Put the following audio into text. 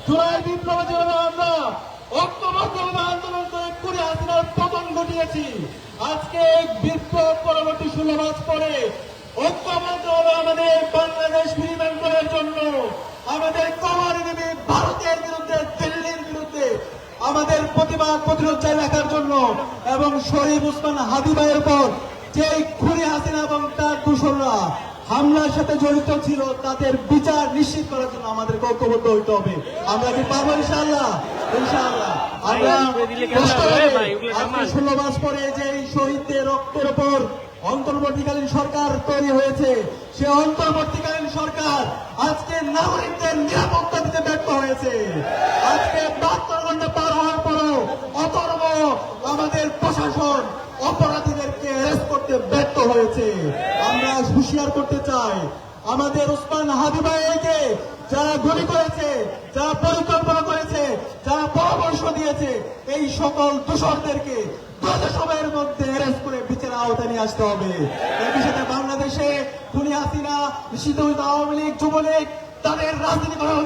জুলাই বিপ্লবের জন্য আমরা ঐক্যবদ্ধ আন্দোলন করে খুনি হাসিনার পতন ঘটিয়েছি। আজকে বিপ্লব পরবর্তী 16 মাস পরে ঐক্যবদ্ধ হলো আমাদের বাংলাদেশ ফিরিয়ে করার জন্য, আমাদের কমার দেবে ভারতের বিরুদ্ধে, দিল্লির বিরুদ্ধে আমাদের প্রতিবাদ প্রতিরোধ জারি রাখার জন্য এবং শরীফ ওসমান হাদি ভাইয়ের পর যে খুনি হাসিনা এবং তার দূষণরা হামলার সাথে জড়িত ছিল তাদের বিচার নিশ্চিত করার জন্য আমাদের ঐক্যবদ্ধ হইতে হবে। আমরা কি পারবো? ইনশাআল্লাহ, ইনশাআল্লাহ। আমরা 16 মাস পরে যে শহীদদের রক্তের উপর অন্তর্বর্তীকালীন সরকার তৈরি হয়েছে, সে অন্তর্বর্তীকালীন সরকার আজকে নাগরিকদের নিরাপত্তা দিতে ব্যর্থ হয়েছে। আজকে 72 ঘন্টা পার হওয়ার পরও অতর্ব আমাদের প্রশাসন অপরাধীদেরকে অ্যারেস্ট করতে ব্যর্থ হয়েছে। আমরা হুঁশিয়ার করতে চাই আমাদের ওসমান হাদি ভাইকে, যারা গুলি করেছে, যারা পরিকল্পনা করেছে, যারা পরামর্শ দিয়েছে, এই সকল দোষরদেরকে দ্রুত সময়ের মধ্যে অ্যারেস্ট করে বিচারের আওতায় নিয়ে আসতে হবে। একই সাথে বাংলাদেশে খুনি হাসিনা, নিষিদ্ধ আওয়ামী লীগ, যুবলীগ তাদের রাজনীতি করার